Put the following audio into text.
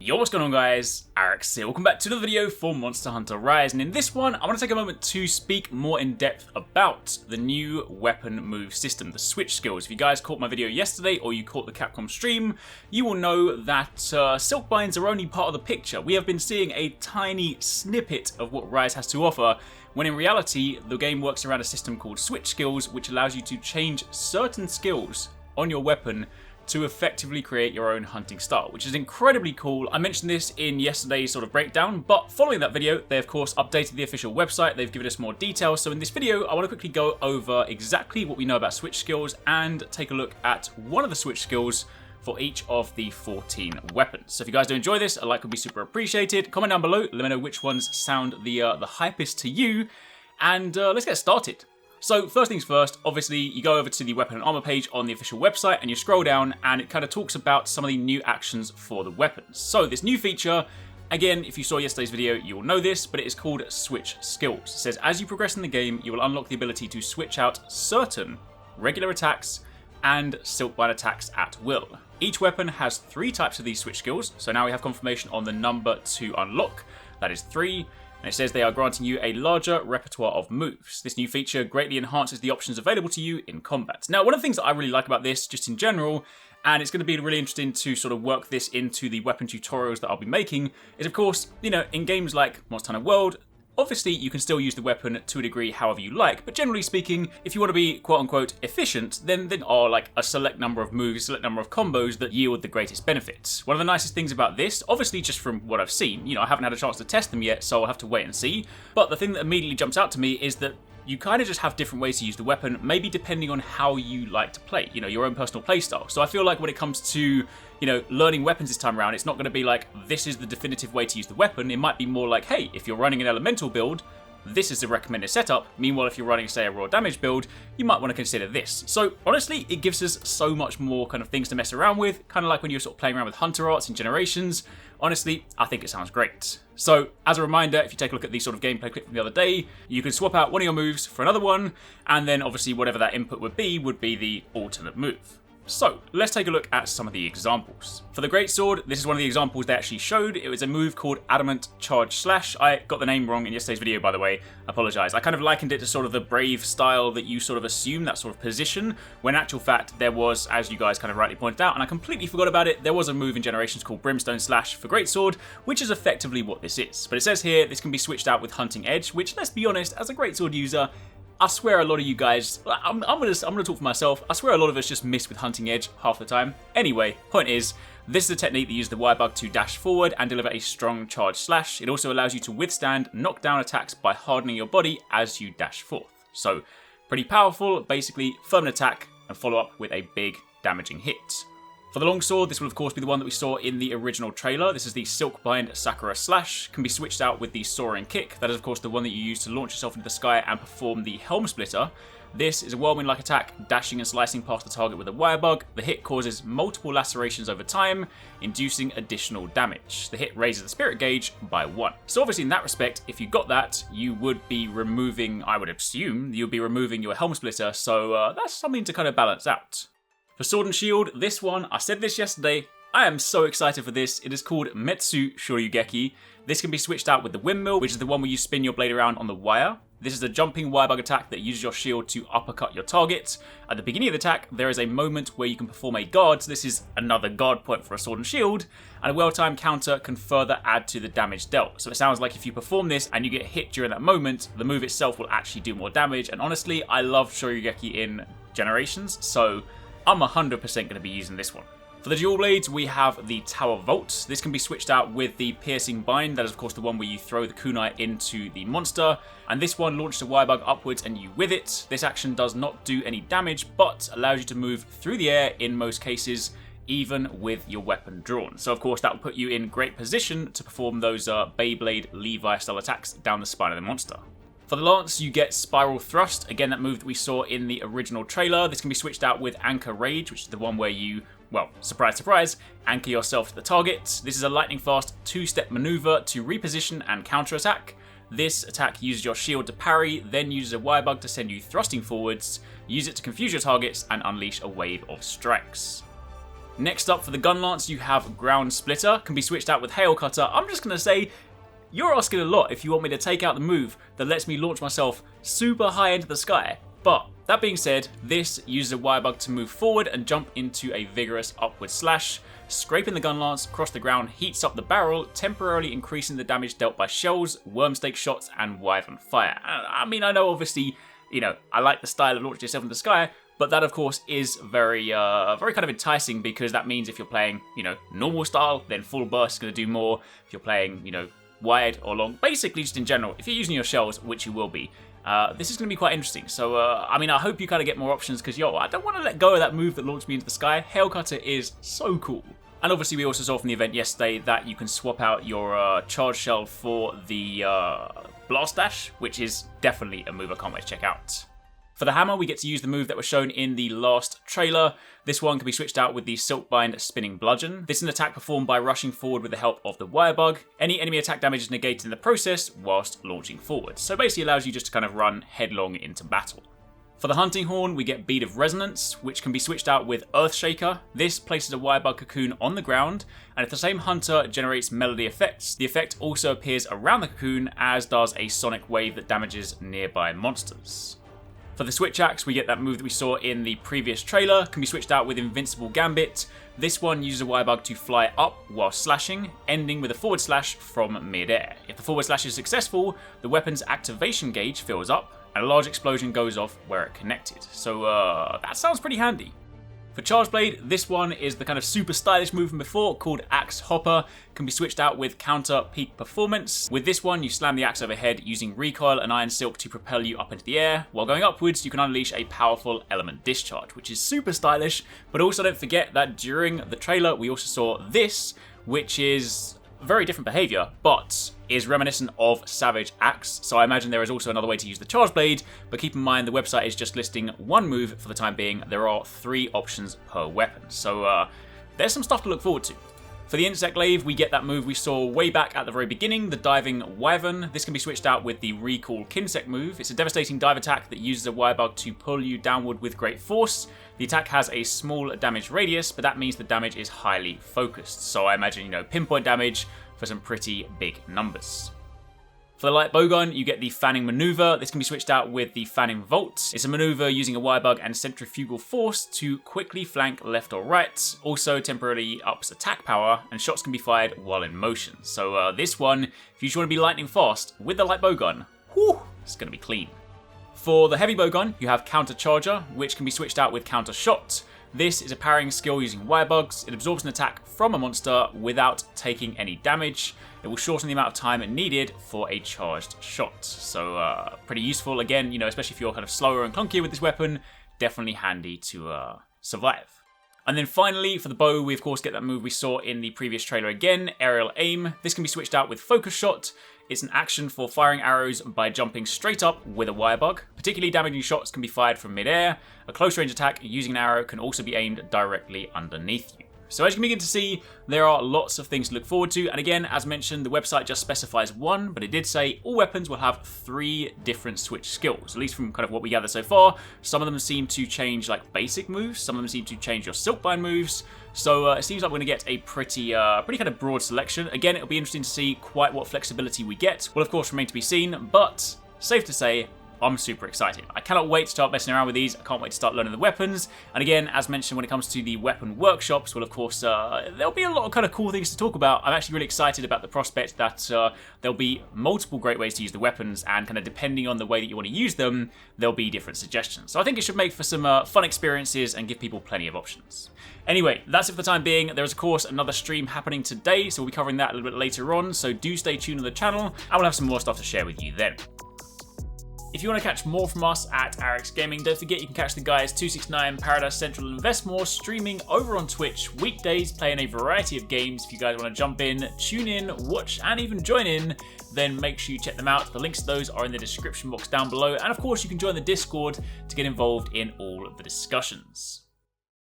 Yo, what's going on guys? Arekkz here. Welcome back to another video for Monster Hunter Rise, and in this one I want to take a moment to speak more in depth about the new weapon move system, the switch skills. If you guys caught my video yesterday or you caught the Capcom stream, you will know that silk binds are only part of the picture. We have been seeing a tiny snippet of what Rise has to offer, when in reality the game works around a system called switch skills, which allows you to change certain skills on your weapon to effectively create your own hunting style, which is incredibly cool. I mentioned this in yesterday's sort of breakdown, but following that video, they of course updated the official website. They've given us more details. So in this video, I want to quickly go over exactly what we know about switch skills and take a look at one of the switch skills for each of the 14 weapons. So if you guys do enjoy this, a like would be super appreciated. Comment down below, let me know which ones sound the hypest to you, and let's get started. So first things first, obviously you go over to the weapon and armor page on the official website and you scroll down and it kind of talks about some of the new actions for the weapons. So this new feature, again, if you saw yesterday's video, you will know this, but it is called Switch Skills. It says as you progress in the game, you will unlock the ability to switch out certain regular attacks and silkbind attacks at will. Each weapon has 3 types of these switch skills, so now we have confirmation on the number to unlock. That is 3. And it says they are granting you a larger repertoire of moves. This new feature greatly enhances the options available to you in combat. Now, one of the things that I really like about this, just in general, and it's going to be really interesting to sort of work this into the weapon tutorials that I'll be making, is of course, you know, in games like Monster Hunter World, obviously, you can still use the weapon to a degree however you like, but generally speaking, if you want to be quote-unquote efficient, then there are like a select number of moves, a select number of combos that yield the greatest benefits. One of the nicest things about this, obviously just from what I've seen, you know, I haven't had a chance to test them yet, so I'll have to wait and see, but the thing that immediately jumps out to me is that you kind of just have different ways to use the weapon, maybe depending on how you like to play, you know, your own personal playstyle. So I feel like when it comes to, you know, learning weapons this time around, it's not going to be like, this is the definitive way to use the weapon. It might be more like, hey, if you're running an elemental build, this is the recommended setup. Meanwhile, if you're running, say, a raw damage build, you might want to consider this. So honestly, it gives us so much more kind of things to mess around with, kind of like when you're sort of playing around with Hunter Arts and Generations. Honestly, I think it sounds great. So as a reminder, if you take a look at the sort of gameplay clip from the other day, you can swap out one of your moves for another one, and then obviously whatever that input would be the alternate move. So, let's take a look at some of the examples. For the Greatsword, this is one of the examples they actually showed. It was a move called Adamant Charge Slash. I got the name wrong in yesterday's video, by the way. I apologise. I kind of likened it to sort of the Brave style that you sort of assume, that sort of position, when in actual fact there was, as you guys kind of rightly pointed out, and I completely forgot about it, there was a move in Generations called Brimstone Slash for Greatsword, which is effectively what this is. But it says here, this can be switched out with Hunting Edge, which, let's be honest, as a Greatsword user, I swear a lot of you guys, I'm gonna talk for myself, I swear a lot of us just miss with Hunting Edge half the time. Anyway, point is, this is a technique that uses the Y bug to dash forward and deliver a strong charge slash. It also allows you to withstand knockdown attacks by hardening your body as you dash forth. So, pretty powerful, basically firm an attack and follow up with a big damaging hit. For the longsword, this will of course be the one that we saw in the original trailer. This is the Silkbind Sakura Slash, can be switched out with the Soaring Kick. That is of course the one that you use to launch yourself into the sky and perform the Helm Splitter. This is a whirlwind-like attack, dashing and slicing past the target with a wire bug. The hit causes multiple lacerations over time, inducing additional damage. The hit raises the spirit gauge by 1. So obviously in that respect, if you got that, you would be removing, I would assume, you'll be removing your Helm Splitter, so that's something to kind of balance out. For Sword and Shield, this one, I said this yesterday, I am so excited for this. It is called Metsu Shoryugeki. This can be switched out with the Windmill, which is the one where you spin your blade around on the wire. This is a jumping wirebug attack that uses your shield to uppercut your target. At the beginning of the attack, there is a moment where you can perform a guard, so this is another guard point for a Sword and Shield, and a well-timed counter can further add to the damage dealt. So it sounds like if you perform this and you get hit during that moment, the move itself will actually do more damage, and honestly, I love Shoryugeki in Generations, so I'm 100% going to be using this one. For the dual blades, we have the Tower Vault. This can be switched out with the Piercing Bind. That is, of course, the one where you throw the kunai into the monster. And this one launches a wirebug upwards and you with it. This action does not do any damage, but allows you to move through the air in most cases, even with your weapon drawn. So, of course, that will put you in great position to perform those Beyblade Levi-style attacks down the spine of the monster. For the Lance, you get Spiral Thrust, again that move that we saw in the original trailer. This can be switched out with Anchor Rage, which is the one where you, well, surprise, surprise, anchor yourself to the target. This is a lightning fast 2-step maneuver to reposition and counterattack. This attack uses your shield to parry, then uses a wirebug to send you thrusting forwards, use it to confuse your targets and unleash a wave of strikes. Next up for the gun lance, you have Ground Splitter, can be switched out with Hail Cutter. I'm just going to say, you're asking a lot if you want me to take out the move that lets me launch myself super high into the sky. But that being said, this uses a wire bug to move forward and jump into a vigorous upward slash. Scraping the gun lance across the ground heats up the barrel, temporarily increasing the damage dealt by shells, wormstake shots, and wyvern fire. I mean, I know obviously, I like the style of launching yourself into the sky, but that of course is very kind of enticing, because that means if you're playing, normal style, then full burst is going to do more. If you're playing, wide or long, basically just in general, if you're using your shells, which you will be, this is going to be quite interesting. So, I mean, I hope you kind of get more options, because, I don't want to let go of that move that launched me into the sky. Hail Cutter is so cool. And obviously, we also saw from the event yesterday that you can swap out your charge shell for the blast dash, which is definitely a move I can't wait to check out. For the hammer, we get to use the move that was shown in the last trailer. This one can be switched out with the Silkbind Spinning Bludgeon. This is an attack performed by rushing forward with the help of the wire bug. Any enemy attack damage is negated in the process whilst launching forward. So basically allows you just to kind of run headlong into battle. For the hunting horn, we get Bead of Resonance, which can be switched out with Earthshaker. This places a wire bug cocoon on the ground, and if the same hunter generates melody effects, the effect also appears around the cocoon, as does a sonic wave that damages nearby monsters. For the Switch Axe, we get that move that we saw in the previous trailer, can be switched out with Invincible Gambit. This one uses a wire bug to fly up while slashing, ending with a forward slash from mid-air. If the forward slash is successful, the weapon's activation gauge fills up, and a large explosion goes off where it connected. So that sounds pretty handy. For Charge Blade, this one is the kind of super stylish move from before called Axe Hopper, can be switched out with Counter Peak Performance. With this one, you slam the axe overhead using Recoil and Iron Silk to propel you up into the air. While going upwards, you can unleash a powerful element discharge, which is super stylish, but also don't forget that during the trailer, we also saw this, which is very different behavior, but is reminiscent of Savage Axe. So I imagine there is also another way to use the Charge Blade, but keep in mind the website is just listing one move for the time being. There are 3 options per weapon. So there's some stuff to look forward to. For the Insect Glaive, we get that move we saw way back at the very beginning, the Diving Wyvern. This can be switched out with the Recall Kinsect move. It's a devastating dive attack that uses a wire bug to pull you downward with great force. The attack has a small damage radius, but that means the damage is highly focused. So I imagine, pinpoint damage for some pretty big numbers. For the light bowgun, you get the Fanning Maneuver. This can be switched out with the Fanning Volt. It's a maneuver using a wire bug and centrifugal force to quickly flank left or right. Also temporarily ups attack power, and shots can be fired while in motion. So this one, if you just want to be lightning fast with the light bowgun, whew, it's going to be clean. For the heavy bowgun, you have Counter Charger, which can be switched out with Counter Shot. This is a parrying skill using wire bugs. It absorbs an attack from a monster without taking any damage. It will shorten the amount of time needed for a charged shot. So pretty useful again, especially if you're kind of slower and clunkier with this weapon. Definitely handy to survive. And then finally, for the bow, we of course get that move we saw in the previous trailer again, Aerial Aim. This can be switched out with Focus Shot. It's an action for firing arrows by jumping straight up with a wire bug. Particularly damaging shots can be fired from mid-air. A close range attack using an arrow can also be aimed directly underneath you. So as you can begin to see, there are lots of things to look forward to. And again, as mentioned, the website just specifies one, but it did say all weapons will have 3 different switch skills, at least from kind of what we gather so far. Some of them seem to change like basic moves. Some of them seem to change your Silkbind moves. So it seems like we're going to get a pretty kind of broad selection. Again, it'll be interesting to see quite what flexibility we get. Will of course remain to be seen, but safe to say, I'm super excited. I cannot wait to start messing around with these. I can't wait to start learning the weapons. And again, as mentioned, when it comes to the weapon workshops, well, of course, there'll be a lot of kind of cool things to talk about. I'm actually really excited about the prospect that there'll be multiple great ways to use the weapons, and kind of depending on the way that you want to use them, there'll be different suggestions. So I think it should make for some fun experiences and give people plenty of options. Anyway, that's it for the time being. There's, of course, another stream happening today, so we'll be covering that a little bit later on. So do stay tuned on the channel, and we'll have some more stuff to share with you then. If you want to catch more from us at Arekkz Gaming, don't forget you can catch the guys 269, Paradise Central, and Investmore streaming over on Twitch weekdays, playing a variety of games. If you guys want to jump in, tune in, watch, and even join in, then make sure you check them out. The links to those are in the description box down below, and of course you can join the Discord to get involved in all of the discussions.